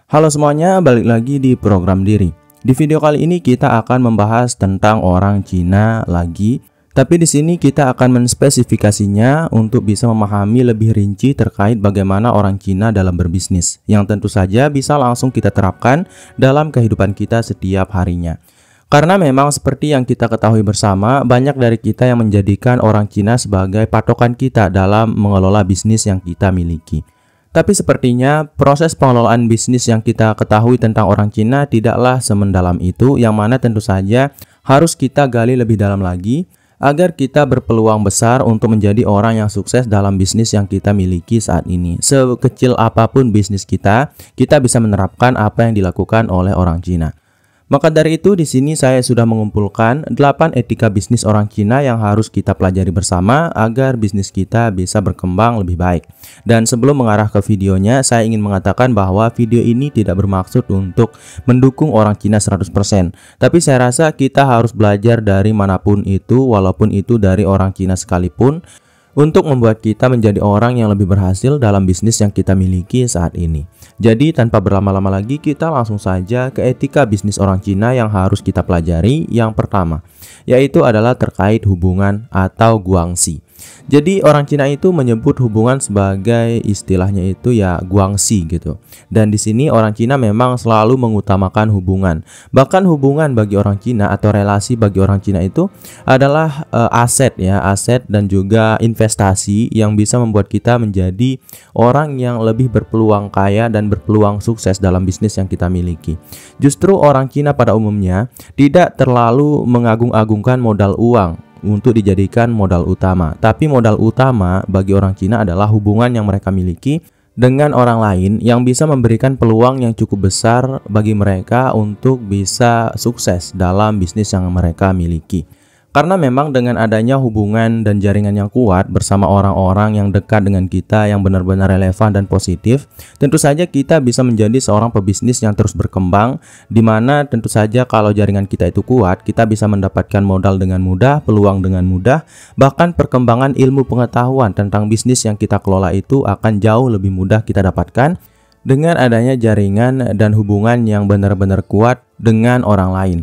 Halo semuanya, balik lagi di program diri. Di video kali ini kita akan membahas tentang orang Cina lagi, tapi di sini kita akan menspesifikasinya untuk bisa memahami lebih rinci terkait bagaimana orang Cina dalam berbisnis, yang tentu saja bisa langsung kita terapkan dalam kehidupan kita setiap harinya. Karena memang seperti yang kita ketahui bersama, banyak dari kita yang menjadikan orang Cina sebagai patokan kita dalam mengelola bisnis yang kita miliki. Tapi sepertinya proses pengelolaan bisnis yang kita ketahui tentang orang Cina tidaklah semendalam itu, yang mana tentu saja harus kita gali lebih dalam lagi agar kita berpeluang besar untuk menjadi orang yang sukses dalam bisnis yang kita miliki saat ini. Sekecil apapun bisnis kita bisa menerapkan apa yang dilakukan oleh orang Cina. Maka dari itu di sini saya sudah mengumpulkan 8 etika bisnis orang Cina yang harus kita pelajari bersama agar bisnis kita bisa berkembang lebih baik. Dan sebelum mengarah ke videonya, saya ingin mengatakan bahwa video ini tidak bermaksud untuk mendukung orang Cina 100%. Tapi saya rasa kita harus belajar dari manapun itu, walaupun itu dari orang Cina sekalipun, untuk membuat kita menjadi orang yang lebih berhasil dalam bisnis yang kita miliki saat ini. Jadi tanpa berlama-lama lagi, kita langsung saja ke etika bisnis orang Cina yang harus kita pelajari. Yang pertama, yaitu adalah terkait hubungan atau guangxi. Jadi orang Cina itu menyebut hubungan sebagai istilahnya itu ya guangxi gitu. Dan di sini orang Cina memang selalu mengutamakan hubungan. Bahkan hubungan bagi orang Cina atau relasi bagi orang Cina itu adalah aset dan juga investasi yang bisa membuat kita menjadi orang yang lebih berpeluang kaya dan berpeluang sukses dalam bisnis yang kita miliki. Justru orang Cina pada umumnya tidak terlalu mengagung-agungkan modal uang untuk dijadikan modal utama. Tapi modal utama bagi orang Cina adalah hubungan yang mereka miliki dengan orang lain yang bisa memberikan peluang yang cukup besar bagi mereka untuk bisa sukses dalam bisnis yang mereka miliki. Karena memang dengan adanya hubungan dan jaringan yang kuat bersama orang-orang yang dekat dengan kita yang benar-benar relevan dan positif, tentu saja kita bisa menjadi seorang pebisnis yang terus berkembang, di mana tentu saja kalau jaringan kita itu kuat, kita bisa mendapatkan modal dengan mudah, peluang dengan mudah, bahkan perkembangan ilmu pengetahuan tentang bisnis yang kita kelola itu akan jauh lebih mudah kita dapatkan dengan adanya jaringan dan hubungan yang benar-benar kuat dengan orang lain.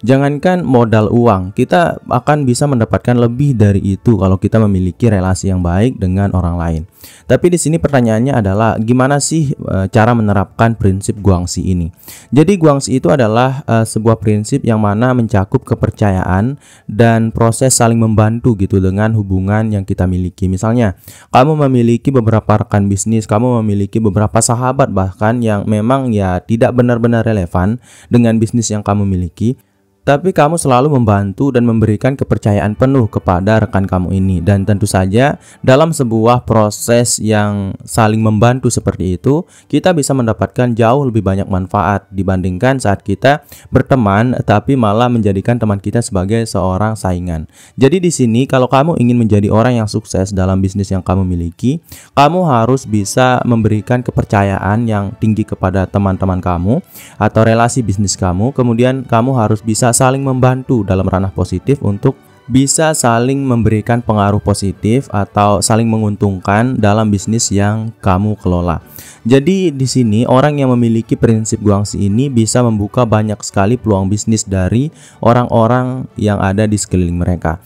Jangankan modal uang, kita akan bisa mendapatkan lebih dari itu kalau kita memiliki relasi yang baik dengan orang lain. Tapi di sini pertanyaannya adalah gimana sih cara menerapkan prinsip guangxi ini? Jadi guangxi itu adalah sebuah prinsip yang mana mencakup kepercayaan dan proses saling membantu gitu dengan hubungan yang kita miliki. Misalnya, kamu memiliki beberapa rekan bisnis, kamu memiliki beberapa sahabat bahkan yang memang ya tidak benar-benar relevan dengan bisnis yang kamu miliki. Tapi kamu selalu membantu dan memberikan kepercayaan penuh kepada rekan kamu ini. Dan tentu saja dalam sebuah proses yang saling membantu seperti itu, kita bisa mendapatkan jauh lebih banyak manfaat dibandingkan saat kita berteman tapi malah menjadikan teman kita sebagai seorang saingan. Jadi di sini kalau kamu ingin menjadi orang yang sukses dalam bisnis yang kamu miliki, kamu harus bisa memberikan kepercayaan yang tinggi kepada teman-teman kamu atau relasi bisnis kamu. Kemudian kamu harus bisa saling membantu dalam ranah positif untuk bisa saling memberikan pengaruh positif atau saling menguntungkan dalam bisnis yang kamu kelola. Jadi di sini orang yang memiliki prinsip guangxi ini bisa membuka banyak sekali peluang bisnis dari orang-orang yang ada di sekeliling mereka.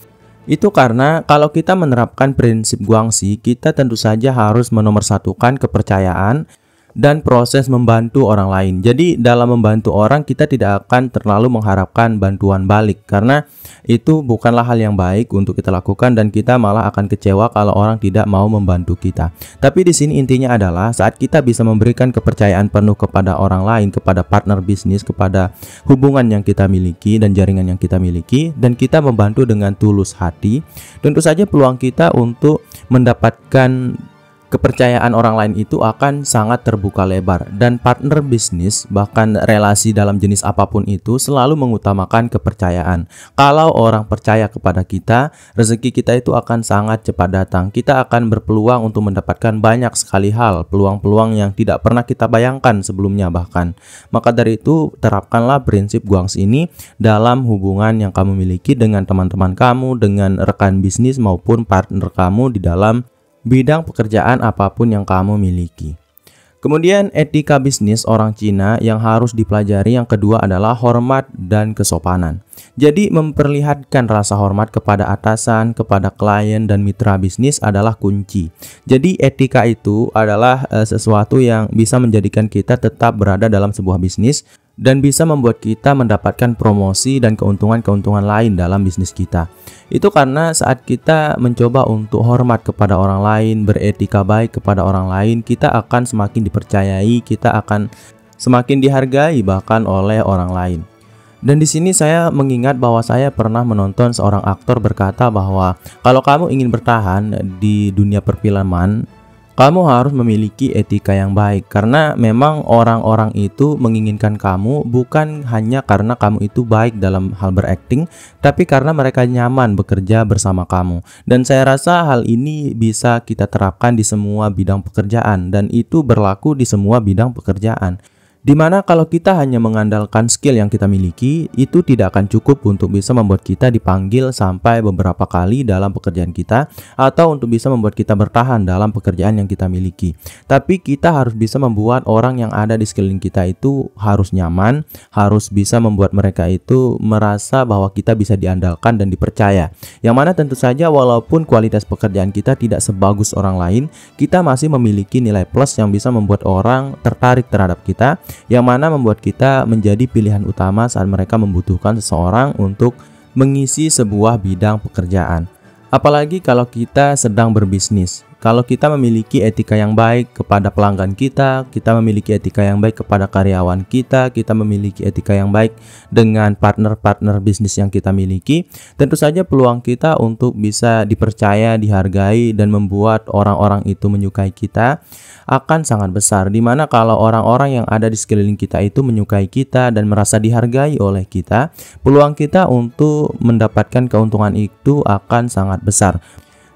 Itu karena kalau kita menerapkan prinsip guangxi, kita tentu saja harus menomorsatukan kepercayaan dan proses membantu orang lain. Jadi dalam membantu orang kita tidak akan terlalu mengharapkan bantuan balik, karena itu bukanlah hal yang baik untuk kita lakukan dan kita malah akan kecewa kalau orang tidak mau membantu kita. Tapi di sini intinya adalah saat kita bisa memberikan kepercayaan penuh kepada orang lain, kepada partner bisnis, kepada hubungan yang kita miliki dan jaringan yang kita miliki, dan kita membantu dengan tulus hati, tentu saja peluang kita untuk mendapatkan kepercayaan orang lain itu akan sangat terbuka lebar. Dan partner bisnis, bahkan relasi dalam jenis apapun itu, selalu mengutamakan kepercayaan. Kalau orang percaya kepada kita, rezeki kita itu akan sangat cepat datang. Kita akan berpeluang untuk mendapatkan banyak sekali hal, peluang-peluang yang tidak pernah kita bayangkan sebelumnya bahkan. Maka dari itu, terapkanlah prinsip guangxi ini dalam hubungan yang kamu miliki dengan teman-teman kamu, dengan rekan bisnis maupun partner kamu di dalam bidang pekerjaan apapun yang kamu miliki. Kemudian etika bisnis orang Cina yang harus dipelajari yang kedua adalah hormat dan kesopanan. Jadi memperlihatkan rasa hormat kepada atasan, kepada klien dan mitra bisnis adalah kunci. Jadi etika itu adalah sesuatu yang bisa menjadikan kita tetap berada dalam sebuah bisnis dan bisa membuat kita mendapatkan promosi dan keuntungan-keuntungan lain dalam bisnis kita. Itu karena saat kita mencoba untuk hormat kepada orang lain, beretika baik kepada orang lain, kita akan semakin dipercayai, kita akan semakin dihargai bahkan oleh orang lain. Dan di sini saya mengingat bahwa saya pernah menonton seorang aktor berkata bahwa kalau kamu ingin bertahan di dunia perfilman, kamu harus memiliki etika yang baik, karena memang orang-orang itu menginginkan kamu bukan hanya karena kamu itu baik dalam hal berakting, tapi karena mereka nyaman bekerja bersama kamu. Dan saya rasa hal ini bisa kita terapkan di semua bidang pekerjaan, dan itu berlaku di semua bidang pekerjaan. Dimana kalau kita hanya mengandalkan skill yang kita miliki, itu tidak akan cukup untuk bisa membuat kita dipanggil sampai beberapa kali dalam pekerjaan kita, atau untuk bisa membuat kita bertahan dalam pekerjaan yang kita miliki. Tapi kita harus bisa membuat orang yang ada di sekeliling kita itu harus nyaman, harus bisa membuat mereka itu merasa bahwa kita bisa diandalkan dan dipercaya. Yang mana tentu saja walaupun kualitas pekerjaan kita tidak sebagus orang lain, kita masih memiliki nilai plus yang bisa membuat orang tertarik terhadap kita, yang mana membuat kita menjadi pilihan utama saat mereka membutuhkan seseorang untuk mengisi sebuah bidang pekerjaan. Apalagi kalau kita sedang berbisnis. Kalau kita memiliki etika yang baik kepada pelanggan kita memiliki etika yang baik kepada karyawan kita memiliki etika yang baik dengan partner-partner bisnis yang kita miliki, tentu saja peluang kita untuk bisa dipercaya, dihargai, dan membuat orang-orang itu menyukai kita akan sangat besar. Dimana kalau orang-orang yang ada di sekeliling kita itu menyukai kita dan merasa dihargai oleh kita, peluang kita untuk mendapatkan keuntungan itu akan sangat besar.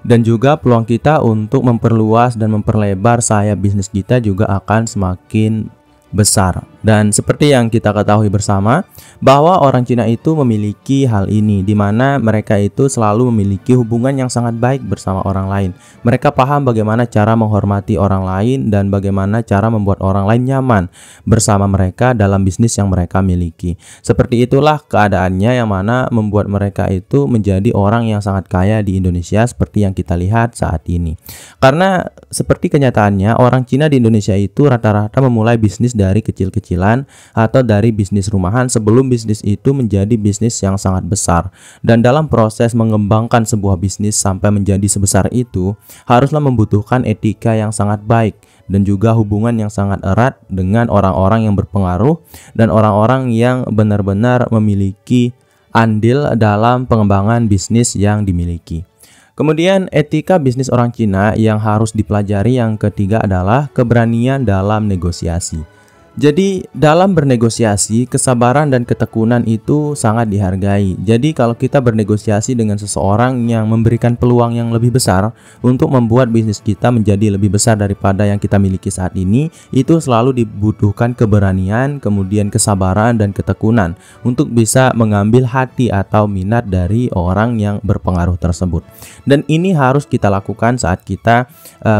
Dan juga peluang kita untuk memperluas dan memperlebar sayap bisnis kita juga akan semakin besar. Dan seperti yang kita ketahui bersama bahwa orang Cina itu memiliki hal ini, di mana mereka itu selalu memiliki hubungan yang sangat baik bersama orang lain. Mereka paham bagaimana cara menghormati orang lain dan bagaimana cara membuat orang lain nyaman bersama mereka dalam bisnis yang mereka miliki. Seperti itulah keadaannya yang mana membuat mereka itu menjadi orang yang sangat kaya di Indonesia seperti yang kita lihat saat ini. Karena seperti kenyataannya orang Cina di Indonesia itu rata-rata memulai bisnis dari kecil-kecilan atau dari bisnis rumahan sebelum bisnis itu menjadi bisnis yang sangat besar. Dan dalam proses mengembangkan sebuah bisnis sampai menjadi sebesar itu haruslah membutuhkan etika yang sangat baik dan juga hubungan yang sangat erat dengan orang-orang yang berpengaruh dan orang-orang yang benar-benar memiliki andil dalam pengembangan bisnis yang dimiliki. Kemudian etika bisnis orang Cina yang harus dipelajari yang ketiga adalah keberanian dalam negosiasi. Jadi dalam bernegosiasi, kesabaran dan ketekunan itu sangat dihargai. Jadi kalau kita bernegosiasi dengan seseorang yang memberikan peluang yang lebih besar untuk membuat bisnis kita menjadi lebih besar daripada yang kita miliki saat ini, itu selalu dibutuhkan keberanian, kemudian kesabaran dan ketekunan untuk bisa mengambil hati atau minat dari orang yang berpengaruh tersebut. Dan ini harus kita lakukan saat kita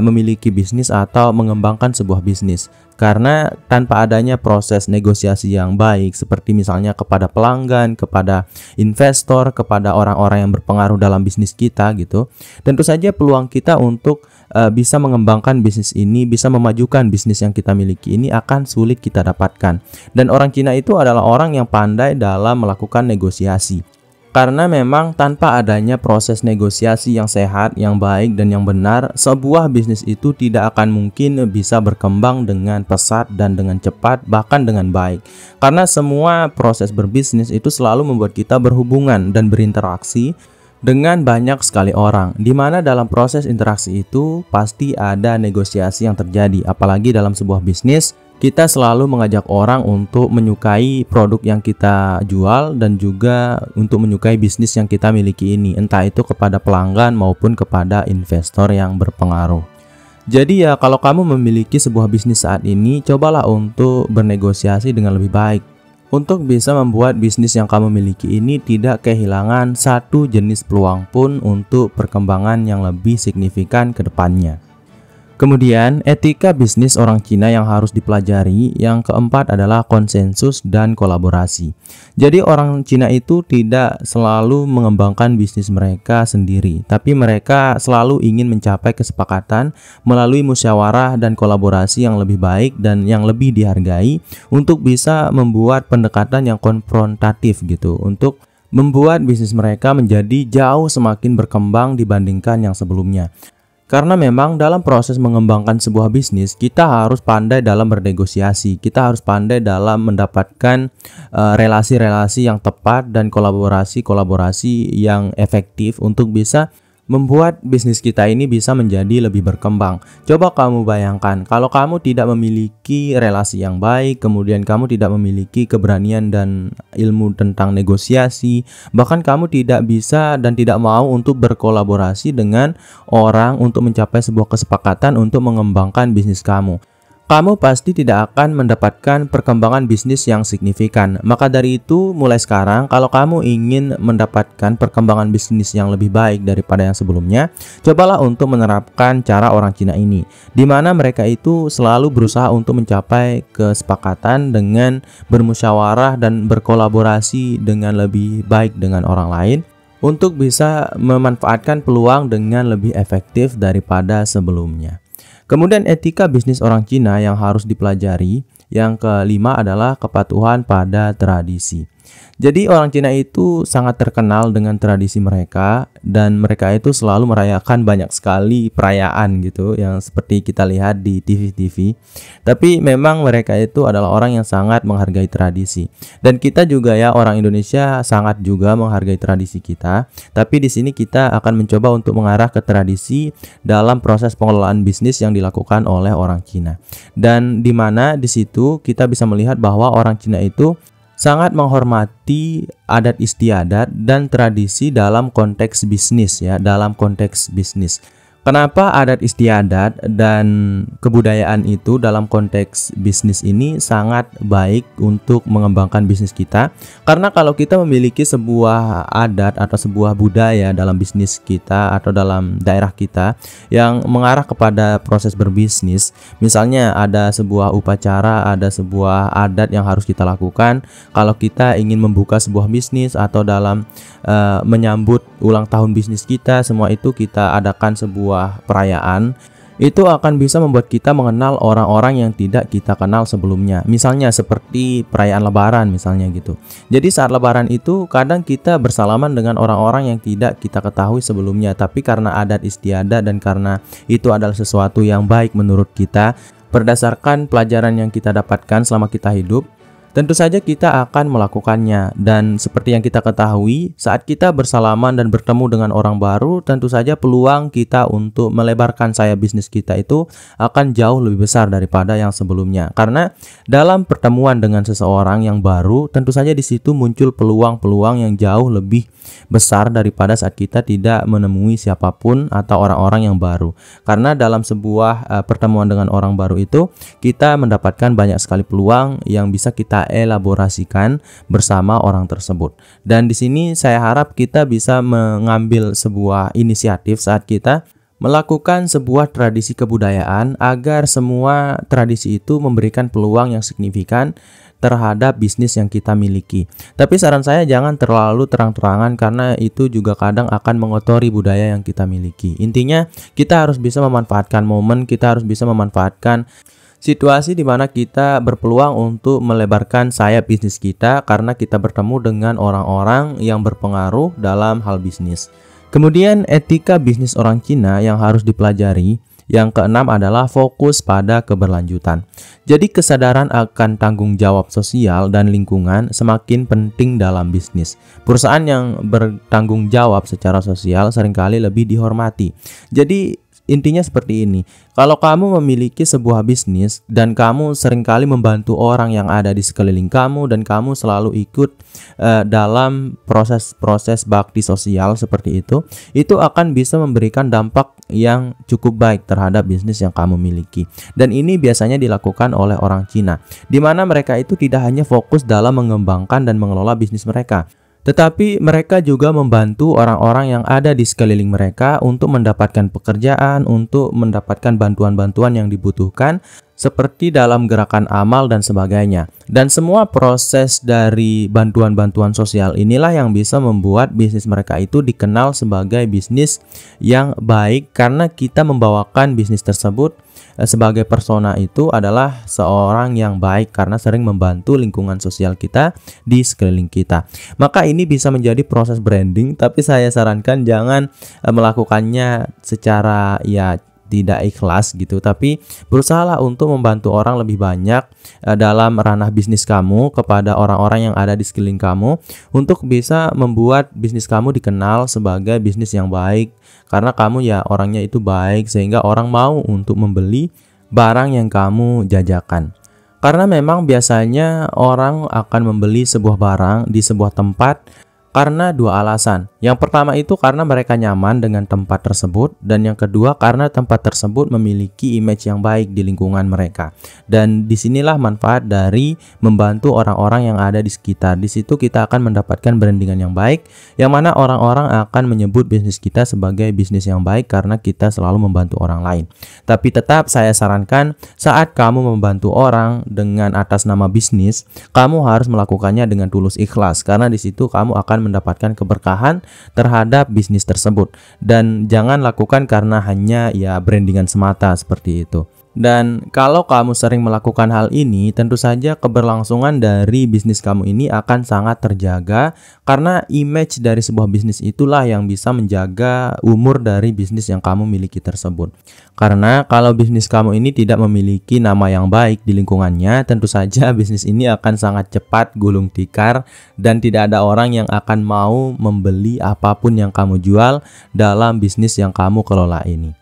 memiliki bisnis atau mengembangkan sebuah bisnis. Karena tanpa adanya proses negosiasi yang baik, seperti misalnya kepada pelanggan, kepada investor, kepada orang-orang yang berpengaruh dalam bisnis kita gitu, tentu saja peluang kita untuk bisa mengembangkan bisnis ini, bisa memajukan bisnis yang kita miliki ini akan sulit kita dapatkan. Dan orang Cina itu adalah orang yang pandai dalam melakukan negosiasi. Karena memang tanpa adanya proses negosiasi yang sehat, yang baik, dan yang benar, sebuah bisnis itu tidak akan mungkin bisa berkembang dengan pesat dan dengan cepat, bahkan dengan baik. Karena semua proses berbisnis itu selalu membuat kita berhubungan dan berinteraksi dengan banyak sekali orang, di mana dalam proses interaksi itu pasti ada negosiasi yang terjadi. Apalagi dalam sebuah bisnis, kita selalu mengajak orang untuk menyukai produk yang kita jual dan juga untuk menyukai bisnis yang kita miliki ini, entah itu kepada pelanggan maupun kepada investor yang berpengaruh. Jadi ya, kalau kamu memiliki sebuah bisnis saat ini, cobalah untuk bernegosiasi dengan lebih baik untuk bisa membuat bisnis yang kamu miliki ini tidak kehilangan satu jenis peluang pun untuk perkembangan yang lebih signifikan ke depannya. Kemudian, etika bisnis orang Cina yang harus dipelajari. Yang keempat adalah konsensus dan kolaborasi. Jadi orang Cina itu tidak selalu mengembangkan bisnis mereka sendiri, tapi mereka selalu ingin mencapai kesepakatan melalui musyawarah dan kolaborasi yang lebih baik dan yang lebih dihargai untuk bisa membuat pendekatan yang konfrontatif gitu, untuk membuat bisnis mereka menjadi jauh semakin berkembang dibandingkan yang sebelumnya. Karena memang dalam proses mengembangkan sebuah bisnis, kita harus pandai dalam bernegosiasi, kita harus pandai dalam mendapatkan relasi-relasi yang tepat dan kolaborasi-kolaborasi yang efektif untuk bisa membuat bisnis kita ini bisa menjadi lebih berkembang. Coba kamu bayangkan, kalau kamu tidak memiliki relasi yang baik, kemudian kamu tidak memiliki keberanian dan ilmu tentang negosiasi, bahkan kamu tidak bisa dan tidak mau untuk berkolaborasi dengan orang untuk mencapai sebuah kesepakatan untuk mengembangkan bisnis kamu, kamu pasti tidak akan mendapatkan perkembangan bisnis yang signifikan. Maka dari itu, mulai sekarang, kalau kamu ingin mendapatkan perkembangan bisnis yang lebih baik daripada yang sebelumnya, cobalah untuk menerapkan cara orang Cina ini, di mana mereka itu selalu berusaha untuk mencapai kesepakatan dengan bermusyawarah dan berkolaborasi dengan lebih baik dengan orang lain, untuk bisa memanfaatkan peluang dengan lebih efektif daripada sebelumnya. Kemudian etika bisnis orang Cina yang harus dipelajari. Yang kelima adalah kepatuhan pada tradisi. Jadi orang Cina itu sangat terkenal dengan tradisi mereka, dan mereka itu selalu merayakan banyak sekali perayaan gitu yang seperti kita lihat di TV-TV. Tapi memang mereka itu adalah orang yang sangat menghargai tradisi. Dan kita juga ya, orang Indonesia sangat juga menghargai tradisi kita. Tapi di sini kita akan mencoba untuk mengarah ke tradisi dalam proses pengelolaan bisnis yang dilakukan oleh orang Cina. Dan di mana di situ kita bisa melihat bahwa orang Cina itu sangat menghormati adat istiadat dan tradisi dalam konteks bisnis ya, dalam konteks bisnis. Kenapa adat istiadat dan kebudayaan itu dalam konteks bisnis ini sangat baik untuk mengembangkan bisnis kita? Karena kalau kita memiliki sebuah adat atau sebuah budaya dalam bisnis kita atau dalam daerah kita yang mengarah kepada proses berbisnis, misalnya ada sebuah upacara, ada sebuah adat yang harus kita lakukan kalau kita ingin membuka sebuah bisnis atau dalam menyambut ulang tahun bisnis kita, semua itu kita adakan sebuah perayaan, itu akan bisa membuat kita mengenal orang-orang yang tidak kita kenal sebelumnya. Misalnya seperti perayaan lebaran misalnya gitu. Jadi saat lebaran itu kadang kita bersalaman dengan orang-orang yang tidak kita ketahui sebelumnya, tapi karena adat istiadat dan karena itu adalah sesuatu yang baik menurut kita berdasarkan pelajaran yang kita dapatkan selama kita hidup, tentu saja kita akan melakukannya. Dan seperti yang kita ketahui, saat kita bersalaman dan bertemu dengan orang baru, tentu saja peluang kita untuk melebarkan sayap bisnis kita itu akan jauh lebih besar daripada yang sebelumnya. Karena dalam pertemuan dengan seseorang yang baru, tentu saja di situ muncul peluang-peluang yang jauh lebih besar daripada saat kita tidak menemui siapapun atau orang-orang yang baru. Karena dalam sebuah pertemuan dengan orang baru itu, kita mendapatkan banyak sekali peluang yang bisa kita elaborasikan bersama orang tersebut. Dan di sini saya harap kita bisa mengambil sebuah inisiatif saat kita melakukan sebuah tradisi kebudayaan agar semua tradisi itu memberikan peluang yang signifikan terhadap bisnis yang kita miliki. Tapi saran saya jangan terlalu terang-terangan karena itu juga kadang akan mengotori budaya yang kita miliki. Intinya kita harus bisa memanfaatkan momen, kita harus bisa memanfaatkan situasi di mana kita berpeluang untuk melebarkan sayap bisnis kita karena kita bertemu dengan orang-orang yang berpengaruh dalam hal bisnis. Kemudian etika bisnis orang Cina yang harus dipelajari. Yang keenam adalah fokus pada keberlanjutan. Jadi kesadaran akan tanggung jawab sosial dan lingkungan semakin penting dalam bisnis. Perusahaan yang bertanggung jawab secara sosial seringkali lebih dihormati. Jadi intinya seperti ini, kalau kamu memiliki sebuah bisnis dan kamu seringkali membantu orang yang ada di sekeliling kamu dan kamu selalu ikut dalam proses-proses bakti sosial seperti itu akan bisa memberikan dampak yang cukup baik terhadap bisnis yang kamu miliki. Dan ini biasanya dilakukan oleh orang Cina, di mana mereka itu tidak hanya fokus dalam mengembangkan dan mengelola bisnis mereka, Tetapi mereka juga membantu orang-orang yang ada di sekeliling mereka untuk mendapatkan pekerjaan, untuk mendapatkan bantuan-bantuan yang dibutuhkan, seperti dalam gerakan amal dan sebagainya. Dan semua proses dari bantuan-bantuan sosial inilah yang bisa membuat bisnis mereka itu dikenal sebagai bisnis yang baik, karena kita membawakan bisnis tersebut sebagai persona itu adalah seorang yang baik karena sering membantu lingkungan sosial kita di sekeliling kita. Maka ini bisa menjadi proses branding, tapi saya sarankan jangan melakukannya secara tidak ikhlas gitu, tapi berusahalah untuk membantu orang lebih banyak dalam ranah bisnis kamu kepada orang-orang yang ada di sekeliling kamu, untuk bisa membuat bisnis kamu dikenal sebagai bisnis yang baik, karena kamu orangnya itu baik sehingga orang mau untuk membeli barang yang kamu jajakan. Karena memang biasanya orang akan membeli sebuah barang di sebuah tempat karena dua alasan. Yang pertama itu karena mereka nyaman dengan tempat tersebut, dan yang kedua karena tempat tersebut memiliki image yang baik di lingkungan mereka. Dan disinilah manfaat dari membantu orang-orang yang ada di sekitar. Di situ kita akan mendapatkan brandingan yang baik, yang mana orang-orang akan menyebut bisnis kita sebagai bisnis yang baik karena kita selalu membantu orang lain. Tapi tetap saya sarankan, saat kamu membantu orang dengan atas nama bisnis, kamu harus melakukannya dengan tulus ikhlas, karena di situ kamu akan mendapatkan keberkahan terhadap bisnis tersebut, dan jangan lakukan karena hanya brandingan semata seperti itu. Dan kalau kamu sering melakukan hal ini, tentu saja keberlangsungan dari bisnis kamu ini akan sangat terjaga, karena image dari sebuah bisnis itulah yang bisa menjaga umur dari bisnis yang kamu miliki tersebut. Karena kalau bisnis kamu ini tidak memiliki nama yang baik di lingkungannya, tentu saja bisnis ini akan sangat cepat gulung tikar, dan tidak ada orang yang akan mau membeli apapun yang kamu jual dalam bisnis yang kamu kelola ini.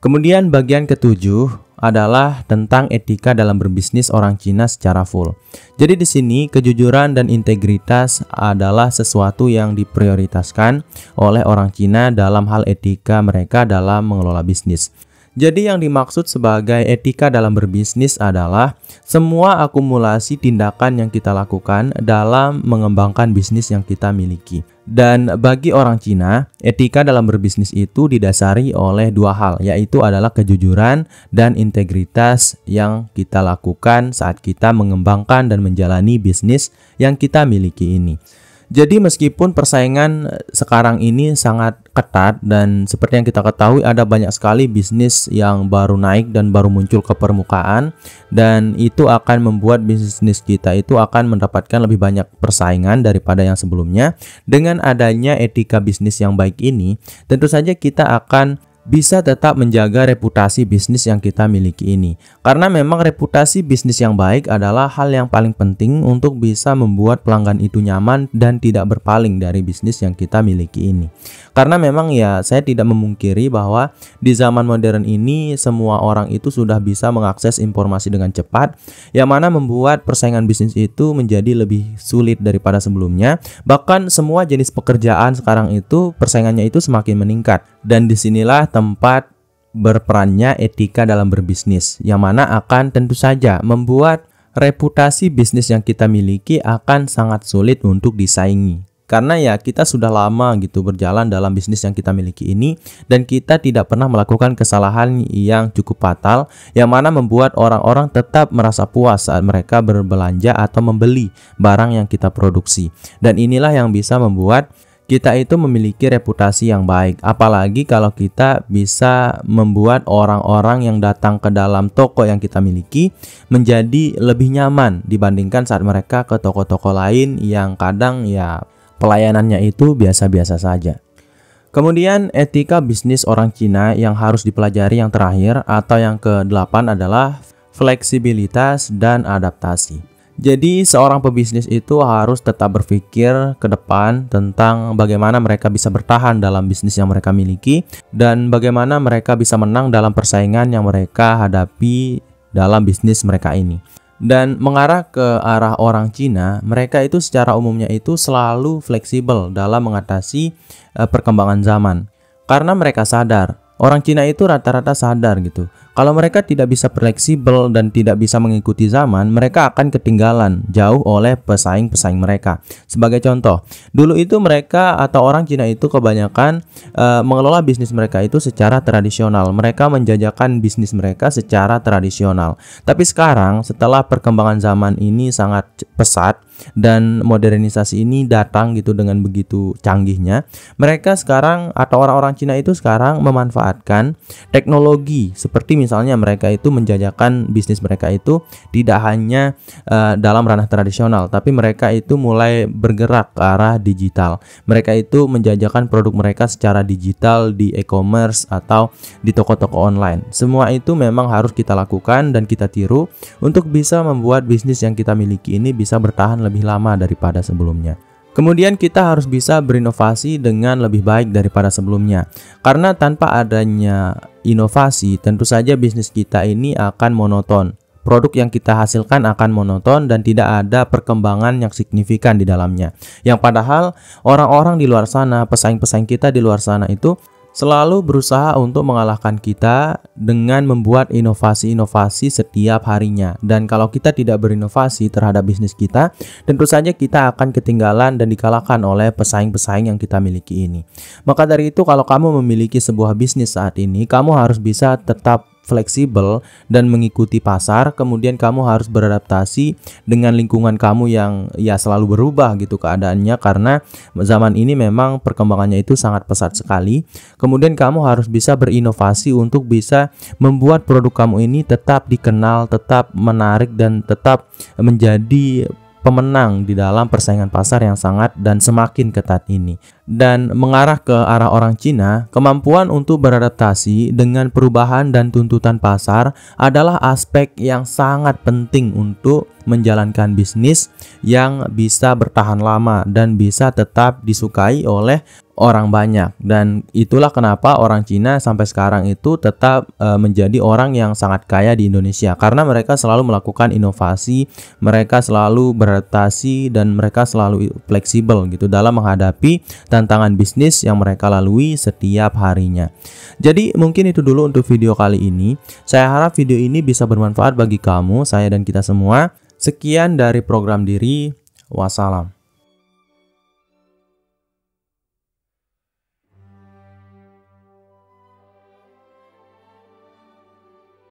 Kemudian bagian ketujuh adalah tentang etika dalam berbisnis orang Cina secara full. Jadi di sini kejujuran dan integritas adalah sesuatu yang diprioritaskan oleh orang Cina dalam hal etika mereka dalam mengelola bisnis. Jadi yang dimaksud sebagai etika dalam berbisnis adalah semua akumulasi tindakan yang kita lakukan dalam mengembangkan bisnis yang kita miliki. Dan bagi orang Cina, etika dalam berbisnis itu didasari oleh dua hal, yaitu adalah kejujuran dan integritas yang kita lakukan saat kita mengembangkan dan menjalani bisnis yang kita miliki ini. Jadi meskipun persaingan sekarang ini sangat ketat, dan seperti yang kita ketahui ada banyak sekali bisnis yang baru naik dan baru muncul ke permukaan, dan itu akan membuat bisnis kita itu akan mendapatkan lebih banyak persaingan daripada yang sebelumnya. Dengan adanya etika bisnis yang baik ini, tentu saja kita akan bisa tetap menjaga reputasi bisnis yang kita miliki ini. Karena memang reputasi bisnis yang baik adalah hal yang paling penting untuk bisa membuat pelanggan itu nyaman dan tidak berpaling dari bisnis yang kita miliki ini. Karena memang saya tidak memungkiri bahwa di zaman modern ini semua orang itu sudah bisa mengakses informasi dengan cepat, yang mana membuat persaingan bisnis itu menjadi lebih sulit daripada sebelumnya. Bahkan semua jenis pekerjaan sekarang itu persaingannya itu semakin meningkat, dan disinilah tempat berperannya etika dalam berbisnis, yang mana akan tentu saja membuat reputasi bisnis yang kita miliki akan sangat sulit untuk disaingi. Karena kita sudah lama gitu berjalan dalam bisnis yang kita miliki ini, dan kita tidak pernah melakukan kesalahan yang cukup fatal, yang mana membuat orang-orang tetap merasa puas saat mereka berbelanja atau membeli barang yang kita produksi. Dan inilah yang bisa membuat kita itu memiliki reputasi yang baik. Apalagi kalau kita bisa membuat orang-orang yang datang ke dalam toko yang kita miliki menjadi lebih nyaman dibandingkan saat mereka ke toko-toko lain yang kadang pelayanannya itu biasa-biasa saja. Kemudian etika bisnis orang Cina yang harus dipelajari yang terakhir atau yang ke-8 adalah fleksibilitas dan adaptasi. Jadi seorang pebisnis itu harus tetap berpikir ke depan tentang bagaimana mereka bisa bertahan dalam bisnis yang mereka miliki, dan bagaimana mereka bisa menang dalam persaingan yang mereka hadapi dalam bisnis mereka ini. Dan mengarah ke arah orang Cina, mereka itu secara umumnya itu selalu fleksibel dalam mengatasi perkembangan zaman. Karena mereka sadar, orang Cina itu rata-rata sadar gitu, Kalau mereka tidak bisa fleksibel dan tidak bisa mengikuti zaman, mereka akan ketinggalan jauh oleh pesaing-pesaing mereka. Sebagai contoh, dulu itu mereka atau orang Cina itu kebanyakan mengelola bisnis mereka itu secara tradisional. Mereka menjajakan bisnis mereka secara tradisional. Tapi sekarang setelah perkembangan zaman ini sangat pesat dan modernisasi ini datang gitu dengan begitu canggihnya, mereka sekarang atau orang-orang Cina itu sekarang memanfaatkan teknologi, seperti misalnya mereka itu menjajakan bisnis mereka itu tidak hanya dalam ranah tradisional, tapi mereka itu mulai bergerak ke arah digital. Mereka itu menjajakan produk mereka secara digital di e-commerce atau di toko-toko online. Semua itu memang harus kita lakukan dan kita tiru untuk bisa membuat bisnis yang kita miliki ini bisa bertahan lebih lama daripada sebelumnya. Kemudian kita harus bisa berinovasi dengan lebih baik daripada sebelumnya. Karena tanpa adanya inovasi, tentu saja bisnis kita ini akan monoton. Produk yang kita hasilkan akan monoton dan tidak ada perkembangan yang signifikan di dalamnya. Yang padahal orang-orang di luar sana, pesaing-pesaing kita di luar sana itu selalu berusaha untuk mengalahkan kita dengan membuat inovasi-inovasi setiap harinya. Dan kalau kita tidak berinovasi terhadap bisnis kita, tentu saja kita akan ketinggalan dan dikalahkan oleh pesaing-pesaing yang kita miliki ini. Maka dari itu, kalau kamu memiliki sebuah bisnis saat ini, kamu harus bisa tetap fleksibel dan mengikuti pasar. Kemudian kamu harus beradaptasi dengan lingkungan kamu yang ya selalu berubah gitu keadaannya, karena zaman ini memang perkembangannya itu sangat pesat sekali. Kemudian kamu harus bisa berinovasi untuk bisa membuat produk kamu ini tetap dikenal, tetap menarik dan tetap menjadi pemenang di dalam persaingan pasar yang sangat dan semakin ketat ini. Dan mengarah ke arah orang Cina, kemampuan untuk beradaptasi dengan perubahan dan tuntutan pasar adalah aspek yang sangat penting untuk menjalankan bisnis yang bisa bertahan lama dan bisa tetap disukai oleh orang banyak. Dan itulah kenapa orang Cina sampai sekarang itu tetap menjadi orang yang sangat kaya di Indonesia, karena mereka selalu melakukan inovasi, mereka selalu beradaptasi dan mereka selalu fleksibel gitu dalam menghadapi tantangan bisnis yang mereka lalui setiap harinya. Jadi mungkin itu dulu untuk video kali ini. Saya harap video ini bisa bermanfaat bagi kamu, saya dan kita semua. Sekian dari program Diri. Wassalam.